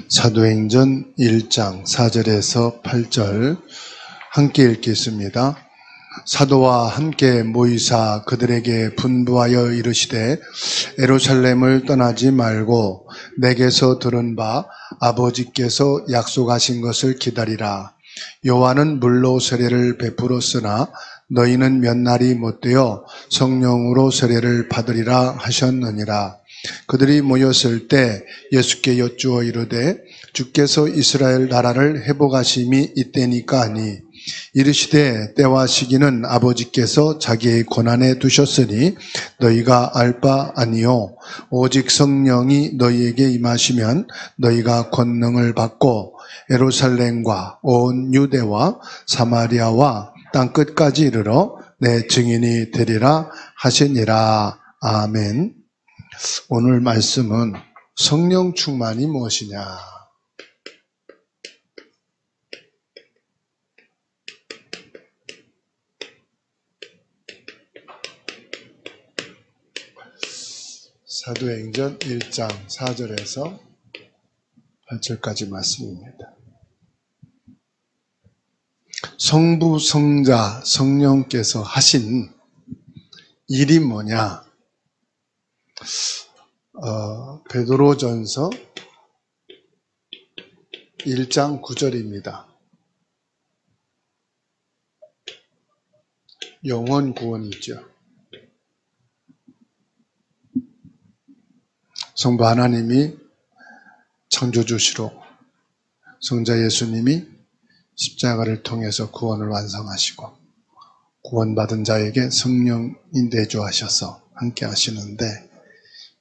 사도행전 1장 4절에서 8절 함께 읽겠습니다. 사도와 함께 모이사 그들에게 분부하여 이르시되 예루살렘을 떠나지 말고 내게서 들은 바 아버지께서 약속하신 것을 기다리라. 요한은 물로 세례를 베풀었으나 너희는 몇 날이 못되어 성령으로 세례를 받으리라 하셨느니라. 그들이 모였을 때 예수께 여쭈어 이르되 주께서 이스라엘 나라를 회복하심이 이때니까 하니 이르시되 때와 시기는 아버지께서 자기의 권한에 두셨으니 너희가 알 바 아니요 오직 성령이 너희에게 임하시면 너희가 권능을 받고 예루살렘과 온 유대와 사마리아와 땅끝까지 이르러 내 증인이 되리라 하시니라. 아멘. 오늘 말씀은 성령 충만이 무엇이냐? 사도행전 1장 4절에서 8절까지 말씀입니다. 성부, 성자, 성령께서 하신 일이 뭐냐? 베드로전서 1장 9절입니다. 영혼 구원이죠. 성부 하나님이 창조주시로 성자 예수님이 십자가를 통해서 구원을 완성하시고 구원받은 자에게 성령이 내주하셔서 함께 하시는데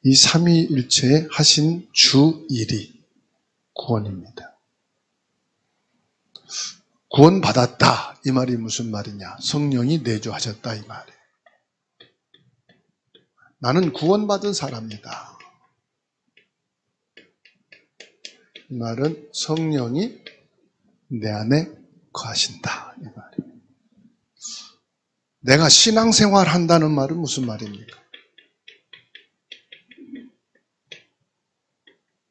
이 삼위일체에 하신 주 일이 구원입니다. 구원받았다 이 말이 무슨 말이냐? 성령이 내주하셨다 이 말이에요. 나는 구원받은 사람이다. 이 말은 성령이 내 안에 거하신다 이 말이에요. 내가 신앙생활 한다는 말은 무슨 말입니까?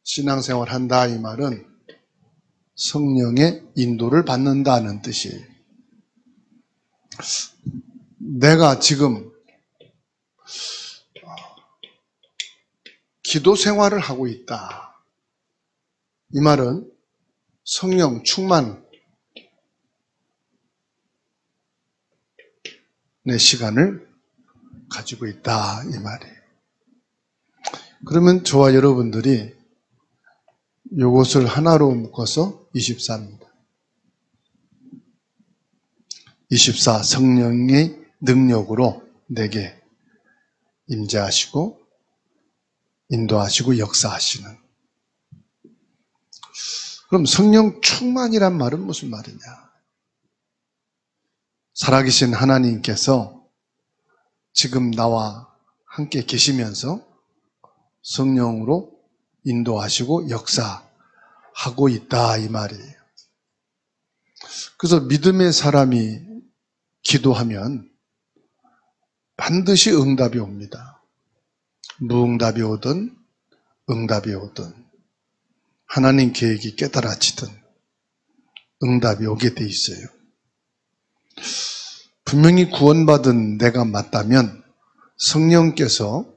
신앙생활 한다 이 말은 성령의 인도를 받는다는 뜻이에요. 내가 지금 기도 생활을 하고 있다. 이 말은 성령 충만의 시간을 가지고 있다 이 말이에요. 그러면 저와 여러분들이 이것을 하나로 묶어서 24입니다. 24 성령의 능력으로 내게 임재하시고 인도하시고 역사하시는. 그럼 성령 충만이란 말은 무슨 말이냐? 살아계신 하나님께서 지금 나와 함께 계시면서 성령으로 인도하시고 역사하고 있다 이 말이에요. 그래서 믿음의 사람이 기도하면 반드시 응답이 옵니다. 무응답이 오든 응답이 오든 하나님 계획이 깨달아지든 응답이 오게 돼 있어요. 분명히 구원받은 내가 맞다면 성령께서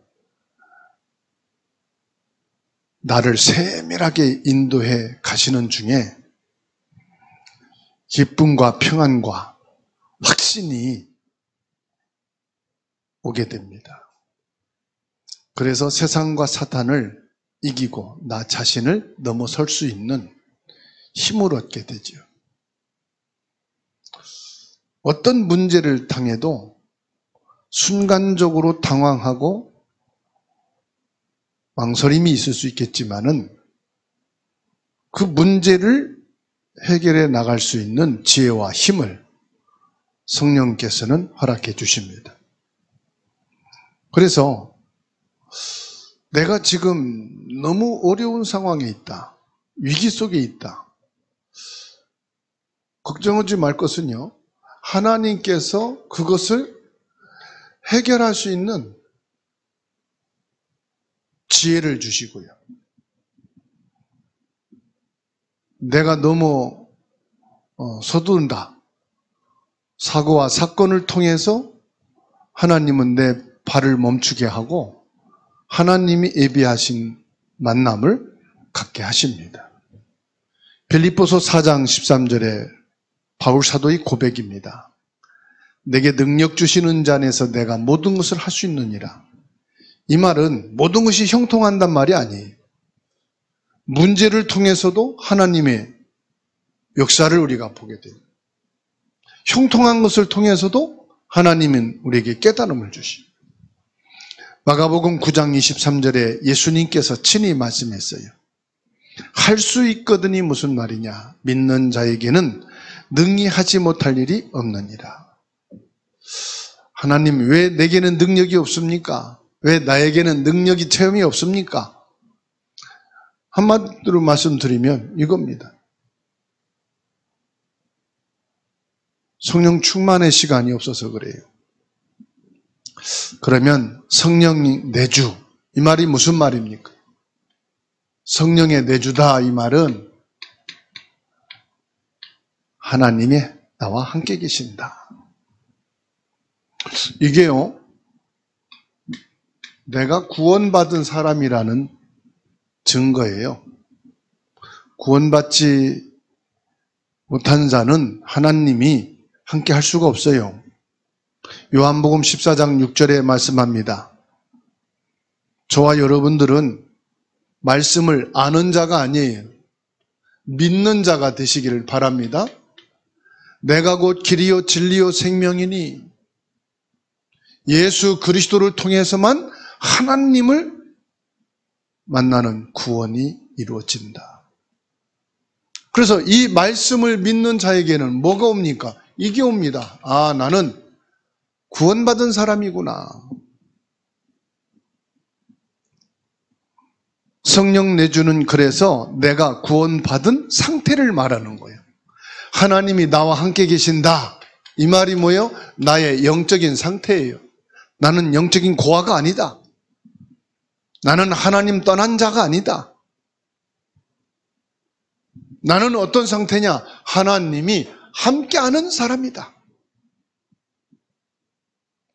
나를 세밀하게 인도해 가시는 중에 기쁨과 평안과 확신이 오게 됩니다. 그래서 세상과 사탄을 이기고 나 자신을 넘어설 수 있는 힘을 얻게 되죠. 어떤 문제를 당해도 순간적으로 당황하고 망설임이 있을 수 있겠지만은 그 문제를 해결해 나갈 수 있는 지혜와 힘을 성령께서는 허락해 주십니다. 그래서 내가 지금 너무 어려운 상황에 있다. 위기 속에 있다. 걱정하지 말 것은요. 하나님께서 그것을 해결할 수 있는 지혜를 주시고요. 내가 너무 서두른다. 사고와 사건을 통해서 하나님은 내 발을 멈추게 하고 하나님이 예비하신 만남을 갖게 하십니다. 빌립보서 4장 13절에 바울 사도의 고백입니다. 내게 능력 주시는 자 안에서 내가 모든 것을 할 수 있느니라. 이 말은 모든 것이 형통한단 말이 아니에요. 문제를 통해서도 하나님의 역사를 우리가 보게 돼요. 형통한 것을 통해서도 하나님은 우리에게 깨달음을 주십니다. 마가복음 9장 23절에 예수님께서 친히 말씀했어요. 할 수 있거든이 무슨 말이냐? 믿는 자에게는 능히 하지 못할 일이 없느니라. 하나님, 왜 내게는 능력이 없습니까? 왜 나에게는 능력이 체험이 없습니까? 한마디로 말씀드리면 이겁니다. 성령 충만의 시간이 없어서 그래요. 그러면 성령 내주, 이 말이 무슨 말입니까? 성령의 내주다, 이 말은 하나님이 나와 함께 계신다. 이게요, 내가 구원받은 사람이라는 증거예요. 구원받지 못한 자는 하나님이 함께 할 수가 없어요. 요한복음 14장 6절에 말씀합니다. 저와 여러분들은 말씀을 아는 자가 아니에요. 믿는 자가 되시기를 바랍니다. 내가 곧 길이요 진리요 생명이니 예수 그리스도를 통해서만 하나님을 만나는 구원이 이루어진다. 그래서 이 말씀을 믿는 자에게는 뭐가 옵니까? 이게 옵니다. 아, 나는 구원받은 사람이구나. 성령 내주는 그래서 내가 구원받은 상태를 말하는 거예요. 하나님이 나와 함께 계신다. 이 말이 뭐예요? 나의 영적인 상태예요. 나는 영적인 고아가 아니다. 나는 하나님 떠난 자가 아니다. 나는 어떤 상태냐? 하나님이 함께하는 사람이다.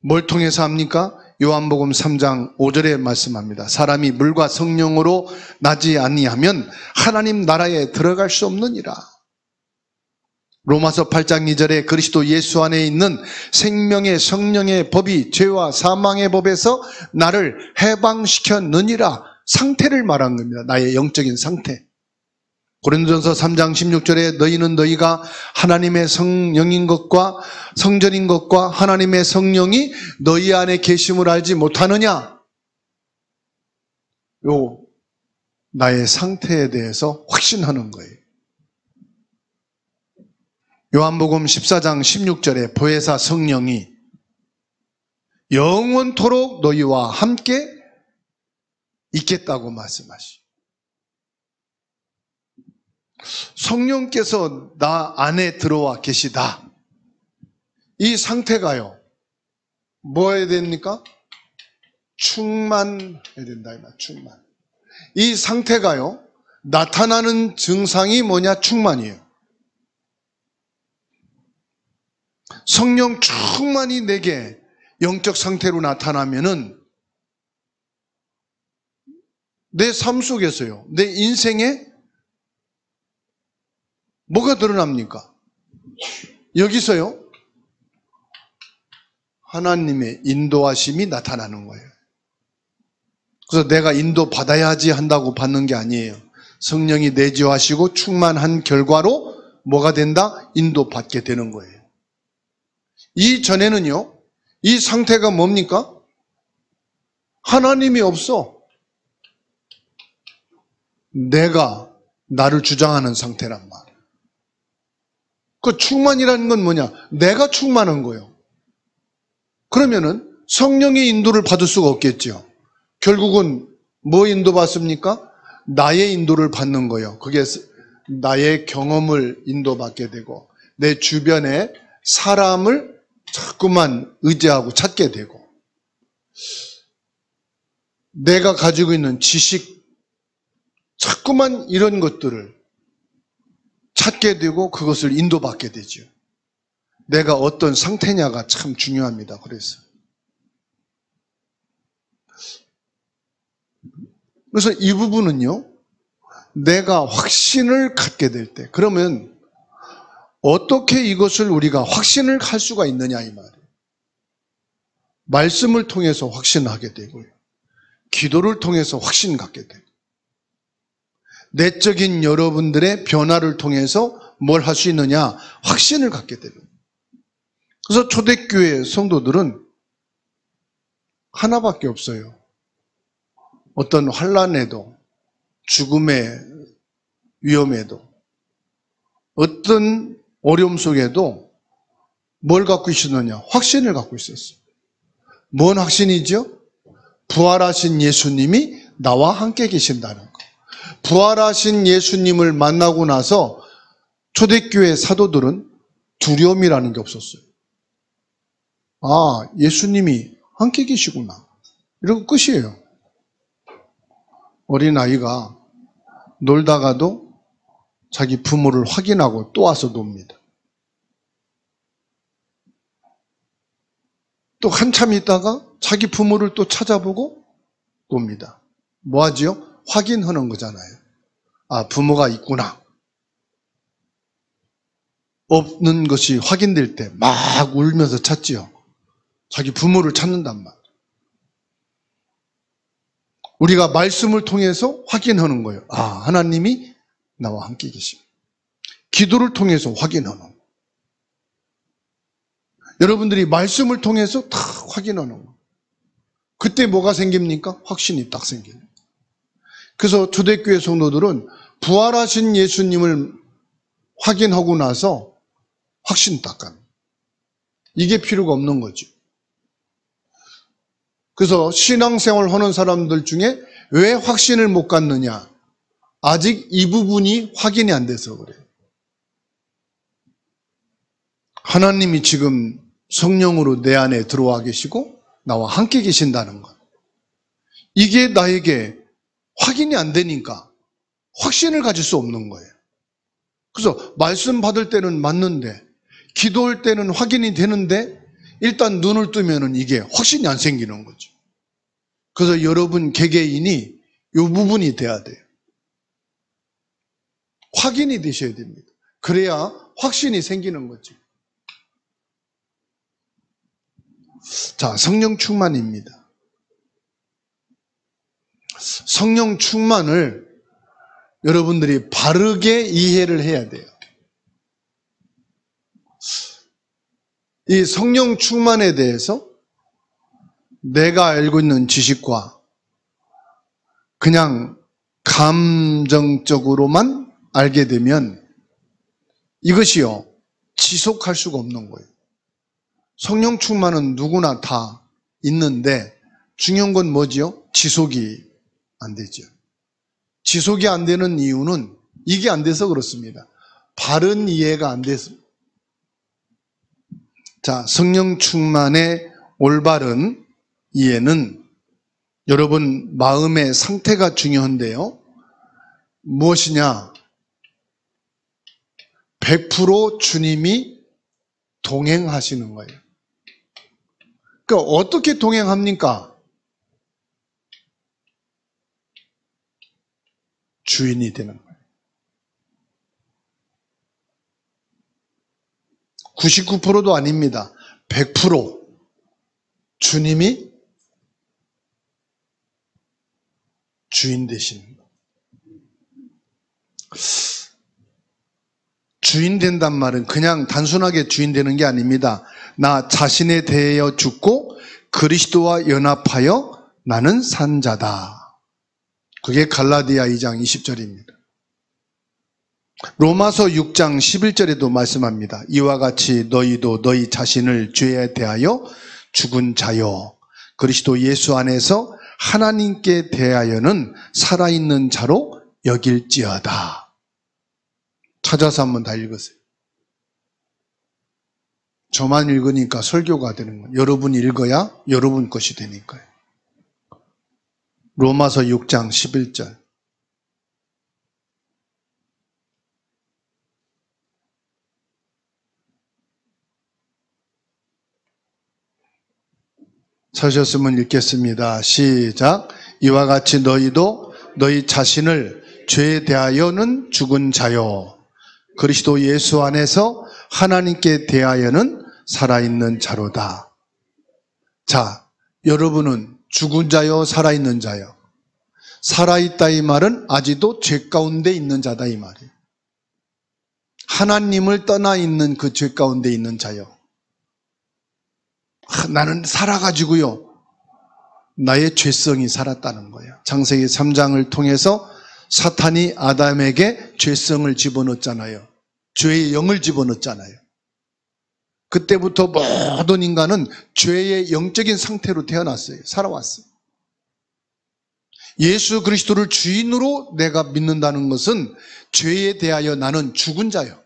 뭘 통해서 합니까? 요한복음 3장 5절에 말씀합니다. 사람이 물과 성령으로 나지 아니하면 하나님 나라에 들어갈 수 없느니라. 로마서 8장 2절에 그리스도 예수 안에 있는 생명의 성령의 법이 죄와 사망의 법에서 나를 해방시켰느니라. 상태를 말한 겁니다. 나의 영적인 상태. 고린도전서 3장 16절에 너희는 너희가 하나님의 성령인 것과 성전인 것과 하나님의 성령이 너희 안에 계심을 알지 못하느냐? 요 나의 상태에 대해서 확신하는 거예요. 요한복음 14장 16절에 보혜사 성령이 영원토록 너희와 함께 있겠다고 말씀하시죠. 성령께서 나 안에 들어와 계시다. 이 상태가요, 뭐 해야 됩니까? 충만해야 된다. 충만. 이 상태가요, 나타나는 증상이 뭐냐? 충만이에요. 성령 충만히 내게 영적 상태로 나타나면은 내 삶 속에서요, 내 인생에 뭐가 드러납니까? 여기서요, 하나님의 인도하심이 나타나는 거예요. 그래서 내가 인도받아야지 한다고 받는 게 아니에요. 성령이 내주하시고 충만한 결과로 뭐가 된다? 인도받게 되는 거예요. 이전에는요, 이 상태가 뭡니까? 하나님이 없어. 내가 나를 주장하는 상태란 말이에요. 그 충만이라는 건 뭐냐? 내가 충만한 거예요. 그러면은 성령의 인도를 받을 수가 없겠죠. 결국은 뭐 인도받습니까? 나의 인도를 받는 거예요. 그게 나의 경험을 인도받게 되고 내 주변에 사람을 자꾸만 의지하고 찾게 되고 내가 가지고 있는 지식, 자꾸만 이런 것들을 찾게 되고 그것을 인도받게 되죠. 내가 어떤 상태냐가 참 중요합니다. 그래서 이 부분은요, 내가 확신을 갖게 될 때, 그러면 어떻게 이것을 우리가 확신을 할 수가 있느냐 이 말이에요. 말씀을 통해서 확신하게 되고요. 기도를 통해서 확신 갖게 되고, 내적인 여러분들의 변화를 통해서 뭘 할 수 있느냐? 확신을 갖게 되는. 그래서 초대교회 성도들은 하나밖에 없어요. 어떤 환난에도, 죽음의 위험에도, 어떤 어려움 속에도 뭘 갖고 있었느냐? 확신을 갖고 있었어요. 뭔 확신이죠? 부활하신 예수님이 나와 함께 계신다는 거. 부활하신 예수님을 만나고 나서 초대교회 사도들은 두려움이라는 게 없었어요. 아, 예수님이 함께 계시구나. 이러고 끝이에요. 어린아이가 놀다가도 자기 부모를 확인하고 또 와서 놉니다. 또 한참 있다가 자기 부모를 또 찾아보고 놉니다. 뭐 하지요? 확인하는 거잖아요. 아, 부모가 있구나. 없는 것이 확인될 때 막 울면서 찾지요. 자기 부모를 찾는단 말이에요. 우리가 말씀을 통해서 확인하는 거예요. 아, 하나님이 나와 함께 계십니다. 기도를 통해서 확인하는 거예요. 여러분들이 말씀을 통해서 다 확인하는 거예요. 그때 뭐가 생깁니까? 확신이 딱 생겨요. 그래서 초대교회 성도들은 부활하신 예수님을 확인하고 나서 확신 딱 가는 거예요. 이게 필요가 없는 거죠. 그래서 신앙생활 하는 사람들 중에 왜 확신을 못 갖느냐? 아직 이 부분이 확인이 안 돼서 그래요. 하나님이 지금 성령으로 내 안에 들어와 계시고 나와 함께 계신다는 것. 이게 나에게 확인이 안 되니까 확신을 가질 수 없는 거예요. 그래서 말씀 받을 때는 맞는데 기도할 때는 확인이 되는데 일단 눈을 뜨면은 이게 확신이 안 생기는 거죠. 그래서 여러분 개개인이 이 부분이 돼야 돼요. 확인이 되셔야 됩니다. 그래야 확신이 생기는 거죠. 자, 성령 충만입니다. 성령 충만을 여러분들이 바르게 이해를 해야 돼요. 이 성령 충만에 대해서 내가 알고 있는 지식과 그냥 감정적으로만 알게 되면 이것이요, 지속할 수가 없는 거예요. 성령 충만은 누구나 다 있는데 중요한 건 뭐지요? 지속이 안 되죠. 지속이 안 되는 이유는 이게 안 돼서 그렇습니다. 바른 이해가 안 돼서. 자, 성령 충만의 올바른 이해는 여러분 마음의 상태가 중요한데요. 무엇이냐? 100% 주님이 동행하시는 거예요. 그러니까 어떻게 동행합니까? 주인이 되는 거예요. 99%도 아닙니다. 100% 주님이 주인 되시는 거예요. 주인 된단 말은 그냥 단순하게 주인 되는 게 아닙니다. 나 자신에 대하여 죽고 그리스도와 연합하여 나는 산 자다. 그게 갈라디아 2장 20절입니다. 로마서 6장 11절에도 말씀합니다. 이와 같이 너희도 너희 자신을 죄에 대하여 죽은 자요 그리스도 예수 안에서 하나님께 대하여는 살아있는 자로 여길지어다. 찾아서 한번 다 읽으세요. 저만 읽으니까 설교가 되는 거예요. 여러분이 읽어야 여러분 것이 되니까요. 로마서 6장 11절. 서셨으면 읽겠습니다. 시작. 이와 같이 너희도 너희 자신을 죄에 대하여는 죽은 자요 그리스도 예수 안에서 하나님께 대하여는 살아있는 자로다. 자, 여러분은 죽은 자요 살아있는 자요? 살아있다 이 말은 아직도 죄 가운데 있는 자다 이 말이에요. 하나님을 떠나 있는 그 죄 가운데 있는 자요. 나는 살아가지고요 나의 죄성이 살았다는 거예요. 창세기 3장을 통해서 사탄이 아담에게 죄성을 집어넣었잖아요. 죄의 영을 집어넣었잖아요. 그때부터 모든 인간은 죄의 영적인 상태로 태어났어요. 살아왔어요. 예수 그리스도를 주인으로 내가 믿는다는 것은 죄에 대하여 나는 죽은 자요.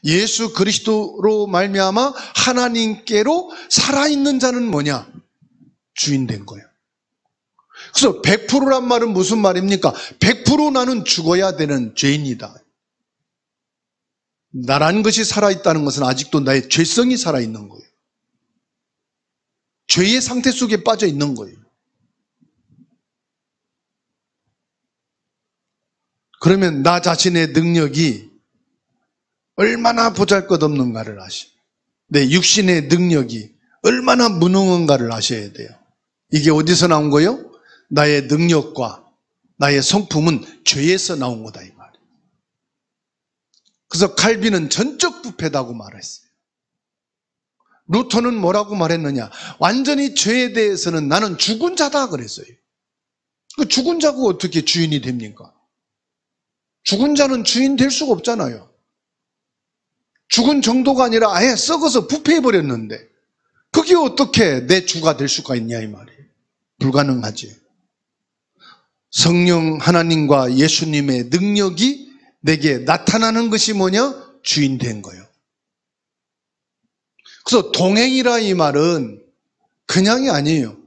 예수 그리스도로 말미암아 하나님께로 살아있는 자는 뭐냐? 주인 된 거예요. 그래서 100%란 말은 무슨 말입니까? 100% 나는 죽어야 되는 죄인이다. 나라는 것이 살아있다는 것은 아직도 나의 죄성이 살아있는 거예요. 죄의 상태 속에 빠져 있는 거예요. 그러면 나 자신의 능력이 얼마나 보잘것없는가를 아셔. 내 육신의 능력이 얼마나 무능한가를 아셔야 돼요. 이게 어디서 나온 거예요? 나의 능력과 나의 성품은 죄에서 나온 거다 이 말이에요. 그래서 칼빈은 전적 부패다고 말했어요. 루터는 뭐라고 말했느냐? 완전히 죄에 대해서는 나는 죽은 자다 그랬어요. 그 죽은 자가 어떻게 주인이 됩니까? 죽은 자는 주인 될 수가 없잖아요. 죽은 정도가 아니라 아예 썩어서 부패해버렸는데 그게 어떻게 내 주가 될 수가 있냐 이 말이에요. 불가능하지. 성령 하나님과 예수님의 능력이 내게 나타나는 것이 뭐냐? 주인 된 거예요. 그래서 동행이라 이 말은 그냥이 아니에요.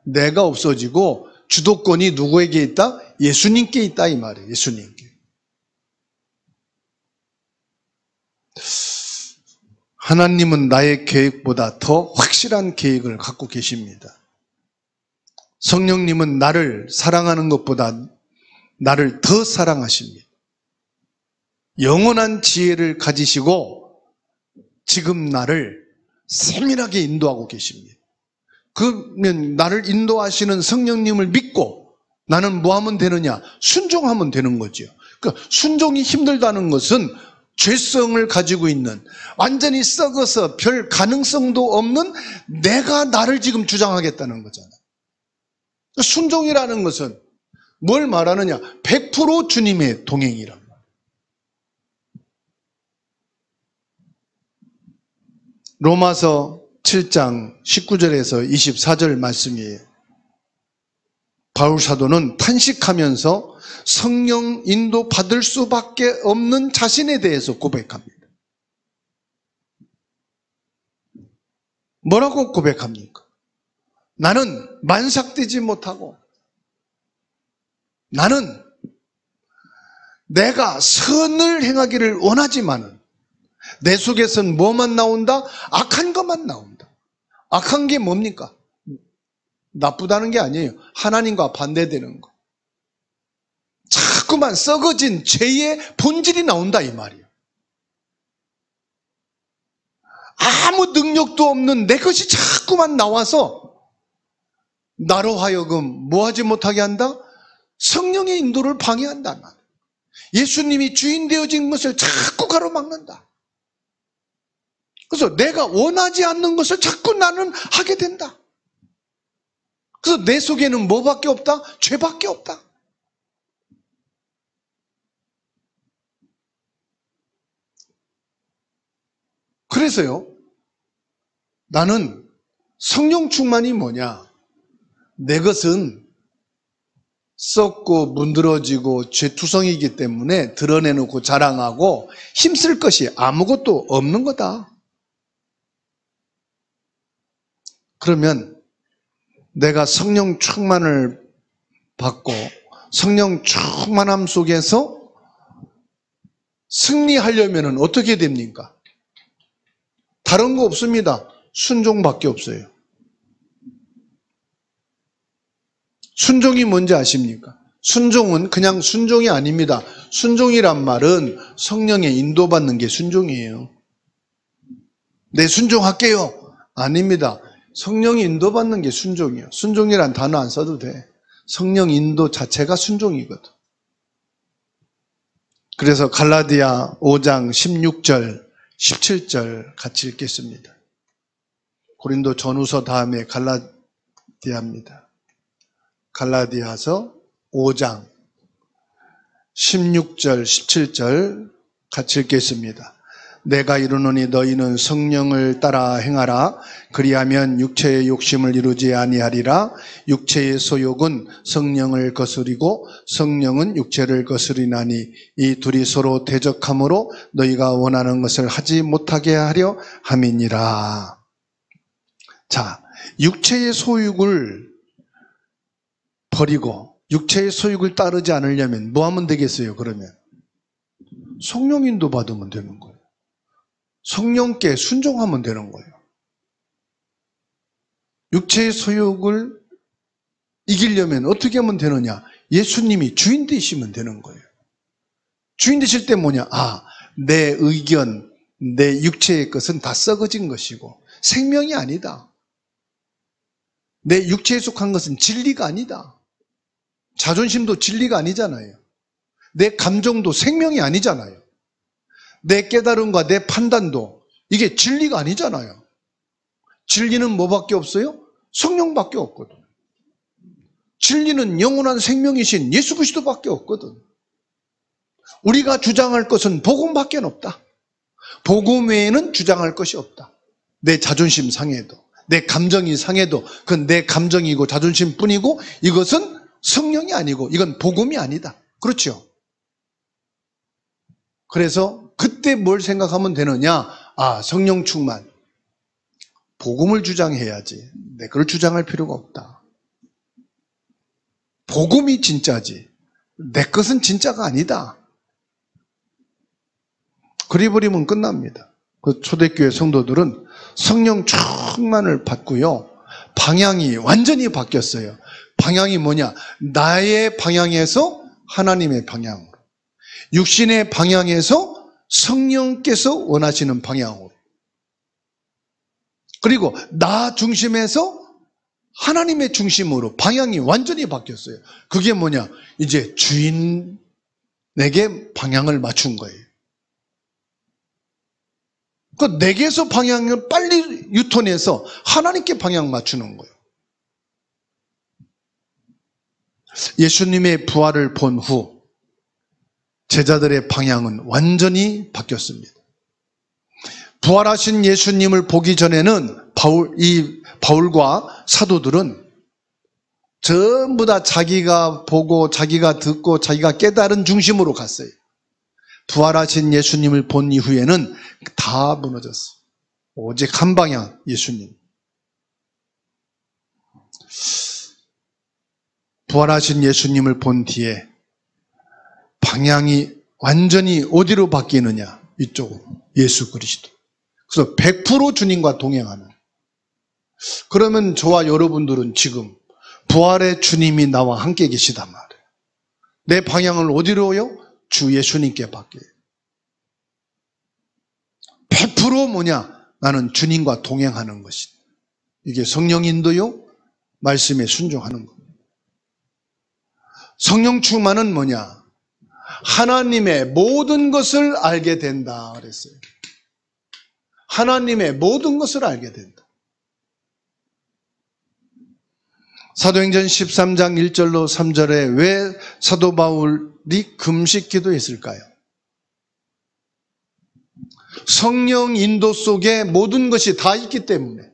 내가 없어지고 주도권이 누구에게 있다? 예수님께 있다 이 말이에요. 예수님께. 하나님은 나의 계획보다 더 확실한 계획을 갖고 계십니다. 성령님은 나를 사랑하는 것보다 나를 더 사랑하십니다. 영원한 지혜를 가지시고 지금 나를 세밀하게 인도하고 계십니다. 그러면 나를 인도하시는 성령님을 믿고 나는 뭐 하면 되느냐? 순종하면 되는 거죠. 그러니까 순종이 힘들다는 것은 죄성을 가지고 있는 완전히 썩어서 별 가능성도 없는 내가 나를 지금 주장하겠다는 거잖아요. 순종이라는 것은 뭘 말하느냐? 100% 주님의 동행이란 말이에요. 로마서 7장 19절에서 24절 말씀이에요. 바울 사도는 탄식하면서 성령 인도 받을 수밖에 없는 자신에 대해서 고백합니다. 뭐라고 고백합니까? 나는 만삭되지 못하고 나는 내가 선을 행하기를 원하지만은 내 속에서는 뭐만 나온다? 악한 것만 나온다. 악한 게 뭡니까? 나쁘다는 게 아니에요. 하나님과 반대되는 거. 자꾸만 썩어진 죄의 본질이 나온다 이 말이에요. 아무 능력도 없는 내 것이 자꾸만 나와서 나로 하여금 뭐하지 못하게 한다? 성령의 인도를 방해한다. 예수님이 주인 되어진 것을 자꾸 가로막는다. 그래서 내가 원하지 않는 것을 자꾸 나는 하게 된다. 그래서 내 속에는 뭐밖에 없다? 죄밖에 없다. 그래서요, 나는 성령 충만이 뭐냐? 내 것은 썩고 문드러지고 죄투성이기 때문에 드러내놓고 자랑하고 힘쓸 것이 아무것도 없는 거다. 그러면 내가 성령 충만을 받고 성령 충만함 속에서 승리하려면 어떻게 됩니까? 다른 거 없습니다. 순종밖에 없어요. 순종이 뭔지 아십니까? 순종은 그냥 순종이 아닙니다. 순종이란 말은 성령의 인도받는 게 순종이에요. 네, 순종할게요. 아닙니다. 성령이 인도받는 게 순종이에요. 순종이란 단어 안 써도 돼. 성령 인도 자체가 순종이거든. 그래서 갈라디아 5장 16절, 17절 같이 읽겠습니다. 고린도 전후서 다음에 갈라디아입니다. 갈라디아서 5장 16절, 17절 같이 읽겠습니다. 내가 이르노니 너희는 성령을 따라 행하라. 그리하면 육체의 욕심을 이루지 아니하리라. 육체의 소욕은 성령을 거스리고 성령은 육체를 거스리나니 이 둘이 서로 대적하므로 너희가 원하는 것을 하지 못하게 하려 함이니라. 자, 육체의 소욕을 버리고 육체의 소욕을 따르지 않으려면 뭐 하면 되겠어요? 그러면 성령 인도 받으면 되는 거예요. 성령께 순종하면 되는 거예요. 육체의 소욕을 이기려면 어떻게 하면 되느냐? 예수님이 주인 되시면 되는 거예요. 주인 되실 때 뭐냐? 내 의견, 내 육체의 것은 다 썩어진 것이고 생명이 아니다. 내 육체에 속한 것은 진리가 아니다. 자존심도 진리가 아니잖아요. 내 감정도 생명이 아니잖아요. 내 깨달음과 내 판단도 이게 진리가 아니잖아요. 진리는 뭐밖에 없어요? 성령밖에 없거든. 진리는 영원한 생명이신 예수 그리스도밖에 없거든. 우리가 주장할 것은 복음밖에 없다. 복음 외에는 주장할 것이 없다. 내 자존심 상해도, 내 감정이 상해도 그건 내 감정이고 자존심뿐이고 이것은 성령이 아니고 이건 복음이 아니다. 그렇죠? 그래서 그때 뭘 생각하면 되느냐? 성령 충만. 복음을 주장해야지. 그걸 주장할 필요가 없다. 복음이 진짜지. 내 것은 진짜가 아니다. 그리 버리면 끝납니다. 그 초대교회 성도들은 성령 충만을 받고요. 방향이 완전히 바뀌었어요. 방향이 뭐냐? 나의 방향에서 하나님의 방향으로. 육신의 방향에서 성령께서 원하시는 방향으로. 그리고 나 중심에서 하나님의 중심으로 방향이 완전히 바뀌었어요. 그게 뭐냐? 이제 주인에게 방향을 맞춘 거예요. 그 내게서 방향을 빨리 유턴해서 하나님께 방향 맞추는 거예요. 예수님의 부활을 본 후 제자들의 방향은 완전히 바뀌었습니다. 부활하신 예수님을 보기 전에는 바울과 사도들은 전부 다 자기가 보고 자기가 듣고 자기가 깨달은 중심으로 갔어요. 부활하신 예수님을 본 이후에는 다 무너졌어요. 오직 한 방향, 예수님. 부활하신 예수님을 본 뒤에 방향이 완전히 어디로 바뀌느냐? 이쪽으로. 예수 그리스도. 그래서 100% 주님과 동행하는. 그러면 저와 여러분들은 지금 부활의 주님이 나와 함께 계시단 말이에요. 내 방향을 어디로요? 주 예수님께 바뀌어요. 100% 뭐냐? 나는 주님과 동행하는 것이다. 이게 성령 인도요? 말씀에 순종하는 겁니다. 성령 충만은 뭐냐? 하나님의 모든 것을 알게 된다 그랬어요. 하나님의 모든 것을 알게 된다. 사도행전 13장 1절로 3절에 왜 사도 바울이 금식 기도했을까요? 성령 인도 속에 모든 것이 다 있기 때문에.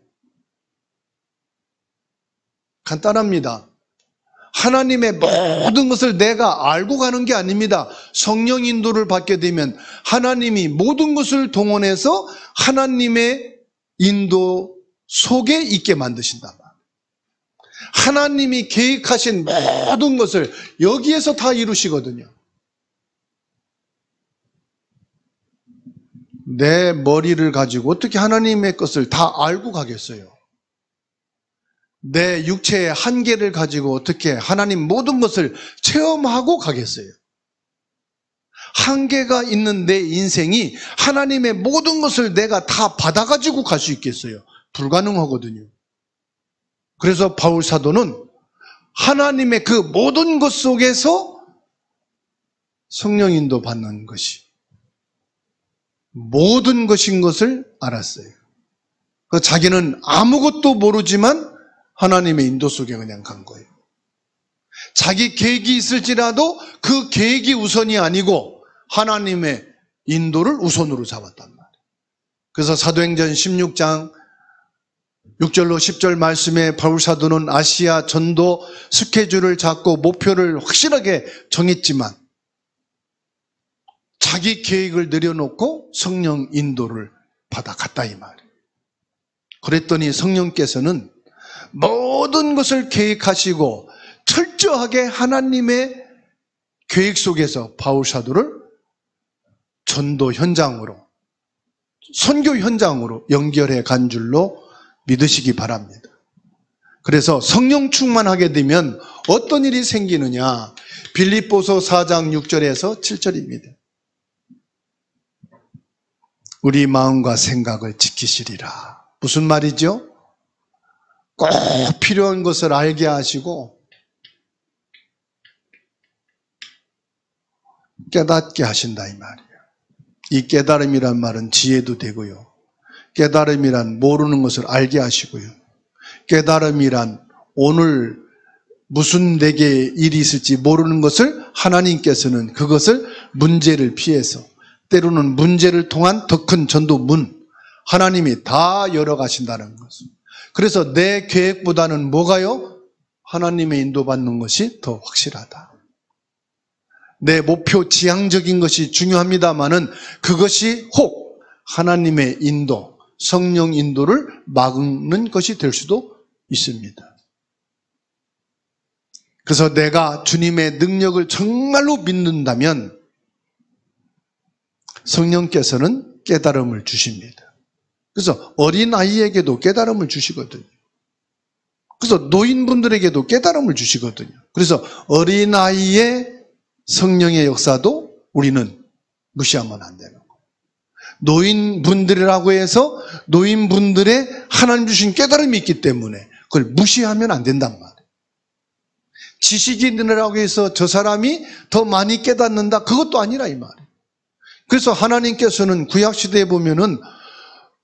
간단합니다. 하나님의 모든 것을 내가 알고 가는 게 아닙니다. 성령 인도를 받게 되면 하나님이 모든 것을 동원해서 하나님의 인도 속에 있게 만드신다. 하나님이 계획하신 모든 것을 여기에서 다 이루시거든요. 내 머리를 가지고 어떻게 하나님의 것을 다 알고 가겠어요? 내 육체의 한계를 가지고 어떻게 하나님 모든 것을 체험하고 가겠어요? 한계가 있는 내 인생이 하나님의 모든 것을 내가 다 받아가지고 갈 수 있겠어요? 불가능하거든요. 그래서 바울 사도는 하나님의 그 모든 것 속에서 성령 인도 받는 것이 모든 것인 것을 알았어요. 자기는 아무것도 모르지만 하나님의 인도 속에 그냥 간 거예요. 자기 계획이 있을지라도 그 계획이 우선이 아니고 하나님의 인도를 우선으로 잡았단 말이에요. 그래서 사도행전 16장 6절로 10절 말씀에 바울 사도는 아시아 전도 스케줄을 잡고 목표를 확실하게 정했지만 자기 계획을 내려놓고 성령 인도를 받아갔다 이 말이에요. 그랬더니 성령께서는 모든 것을 계획하시고 철저하게 하나님의 계획 속에서 바울 사도를 전도 현장으로, 선교 현장으로 연결해 간 줄로 믿으시기 바랍니다. 그래서 성령 충만하게 되면 어떤 일이 생기느냐? 빌립보서 4장 6절에서 7절입니다. 우리 마음과 생각을 지키시리라. 무슨 말이죠? 꼭 필요한 것을 알게 하시고 깨닫게 하신다 이 말이에요. 이 깨달음이란 말은 지혜도 되고요. 깨달음이란 모르는 것을 알게 하시고요. 깨달음이란 오늘 무슨 내게 일이 있을지 모르는 것을 하나님께서는 그것을 문제를 피해서 때로는 문제를 통한 더 큰 전도문 하나님이 다 열어가신다는 것을. 그래서 내 계획보다는 뭐가요? 하나님의 인도받는 것이 더 확실하다. 내 목표 지향적인 것이 중요합니다마는 그것이 혹 하나님의 인도, 성령 인도를 막는 것이 될 수도 있습니다. 그래서 내가 주님의 능력을 정말로 믿는다면 성령께서는 깨달음을 주십니다. 그래서 어린아이에게도 깨달음을 주시거든요. 그래서 노인분들에게도 깨달음을 주시거든요. 그래서 어린아이의 성령의 역사도 우리는 무시하면 안 되는 거예요. 노인분들이라고 해서 노인분들의 하나님 주신 깨달음이 있기 때문에 그걸 무시하면 안 된단 말이에요. 지식인이라고 해서 저 사람이 더 많이 깨닫는다, 그것도 아니라 이 말이에요. 그래서 하나님께서는 구약시대에 보면은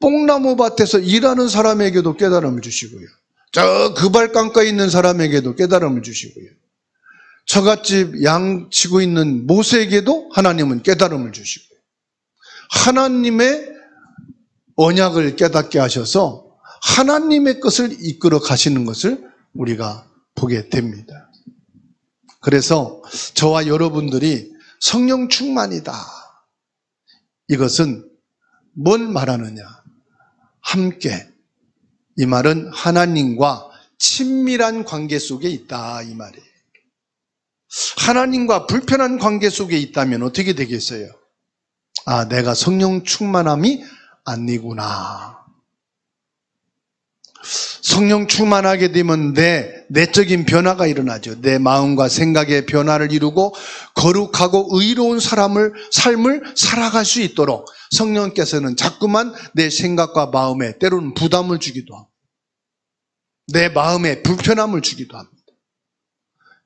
뽕나무 밭에서 일하는 사람에게도 깨달음을 주시고요. 저 그발강가에 있는 사람에게도 깨달음을 주시고요. 처갓집 양 치고 있는 모세에게도 하나님은 깨달음을 주시고요. 하나님의 언약을 깨닫게 하셔서 하나님의 것을 이끌어 가시는 것을 우리가 보게 됩니다. 그래서 저와 여러분들이 성령 충만이다. 이것은 뭘 말하느냐? 함께. 이 말은 하나님과 친밀한 관계 속에 있다 이 말이에요. 하나님과 불편한 관계 속에 있다면 어떻게 되겠어요? 아, 내가 성령 충만함이 아니구나. 성령 충만하게 되면 내 내적인 변화가 일어나죠. 내 마음과 생각의 변화를 이루고 거룩하고 의로운 삶을 살아갈 수 있도록 성령께서는 자꾸만 내 생각과 마음에 때로는 부담을 주기도 하고 내 마음에 불편함을 주기도 합니다.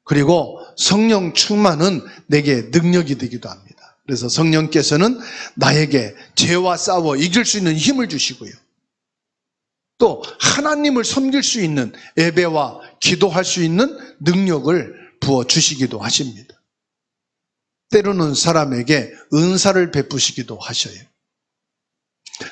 그리고 성령 충만은 내게 능력이 되기도 합니다. 그래서 성령께서는 나에게 죄와 싸워 이길 수 있는 힘을 주시고요. 또 하나님을 섬길 수 있는 예배와 기도할 수 있는 능력을 부어주시기도 하십니다. 때로는 사람에게 은사를 베푸시기도 하셔요.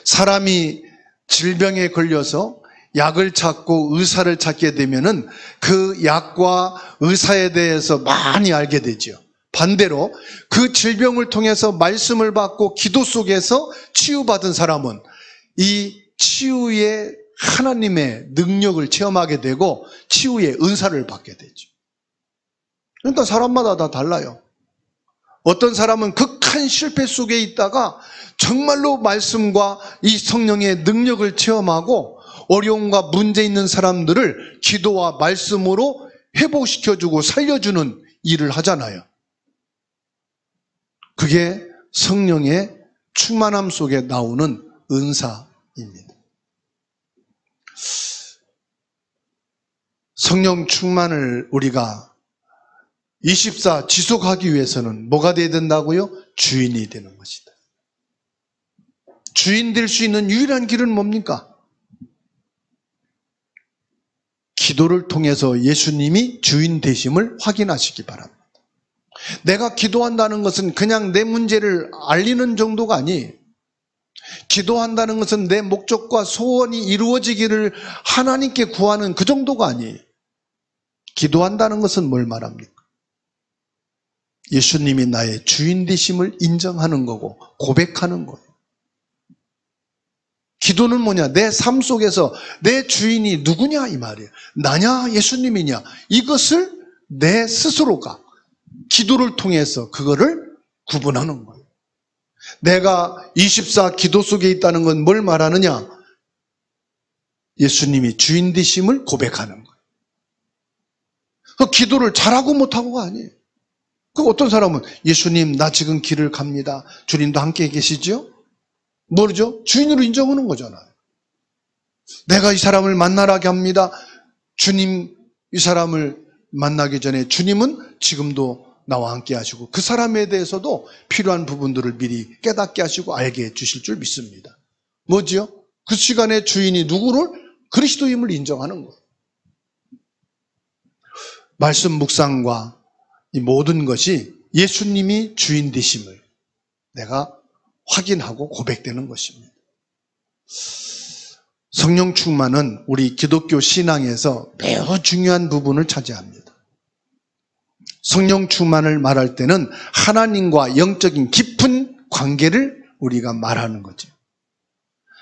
사람이 질병에 걸려서 약을 찾고 의사를 찾게 되면은 그 약과 의사에 대해서 많이 알게 되죠. 반대로 그 질병을 통해서 말씀을 받고 기도 속에서 치유받은 사람은 이 치유의 하나님의 능력을 체험하게 되고 치유의 은사를 받게 되죠. 그러니까 사람마다 다 달라요. 어떤 사람은 극한 실패 속에 있다가 정말로 말씀과 이 성령의 능력을 체험하고 어려움과 문제 있는 사람들을 기도와 말씀으로 회복시켜주고 살려주는 일을 하잖아요. 그게 성령의 충만함 속에 나오는 은사입니다. 성령 충만을 우리가 24 지속하기 위해서는 뭐가 돼야 된다고요? 주인이 되는 것이다. 주인 될 수 있는 유일한 길은 뭡니까? 기도를 통해서 예수님이 주인 되심을 확인하시기 바랍니다. 내가 기도한다는 것은 그냥 내 문제를 알리는 정도가 아니에요. 기도한다는 것은 내 목적과 소원이 이루어지기를 하나님께 구하는 그 정도가 아니에요. 기도한다는 것은 뭘 말합니까? 예수님이 나의 주인 되심을 인정하는 거고 고백하는 거예요. 기도는 뭐냐? 내 삶 속에서 내 주인이 누구냐 이 말이에요. 나냐 예수님이냐, 이것을 내 스스로가 기도를 통해서 그거를 구분하는 거예요. 내가 24 기도 속에 있다는 건 뭘 말하느냐? 예수님이 주인 되심을 고백하는 거예요. 그 기도를 잘하고 못하고가 아니에요. 그 어떤 사람은 예수님 나 지금 길을 갑니다. 주님도 함께 계시죠? 모르죠? 주인으로 인정하는 거잖아요. 내가 이 사람을 만나라게 합니다. 주님 이 사람을 만나기 전에 주님은 지금도 나와 함께 하시고 그 사람에 대해서도 필요한 부분들을 미리 깨닫게 하시고 알게 해주실 줄 믿습니다. 뭐지요? 그 시간에 주인이 누구를? 그리스도임을 인정하는 거예요. 말씀 묵상과 이 모든 것이 예수님이 주인 되심을 내가 확인하고 고백되는 것입니다. 성령 충만은 우리 기독교 신앙에서 매우 중요한 부분을 차지합니다. 성령 충만을 말할 때는 하나님과 영적인 깊은 관계를 우리가 말하는 거죠.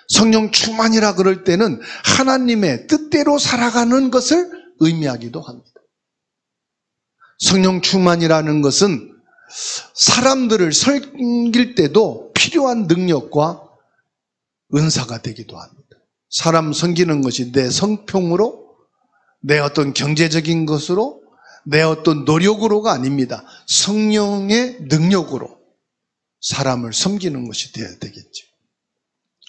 성령 충만이라 그럴 때는 하나님의 뜻대로 살아가는 것을 의미하기도 합니다. 성령 충만이라는 것은 사람들을 섬길 때도 필요한 능력과 은사가 되기도 합니다. 사람 섬기는 것이 내 성품으로, 내 어떤 경제적인 것으로, 내 어떤 노력으로가 아닙니다. 성령의 능력으로 사람을 섬기는 것이 되어야 되겠죠.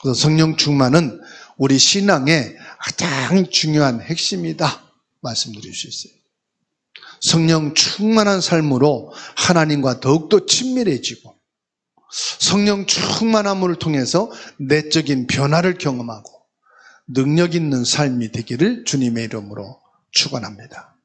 그래서 성령 충만은 우리 신앙의 가장 중요한 핵심이다 말씀드릴 수 있어요. 성령 충만한 삶으로 하나님과 더욱더 친밀해지고 성령 충만함을 통해서 내적인 변화를 경험하고 능력 있는 삶이 되기를 주님의 이름으로 축원합니다.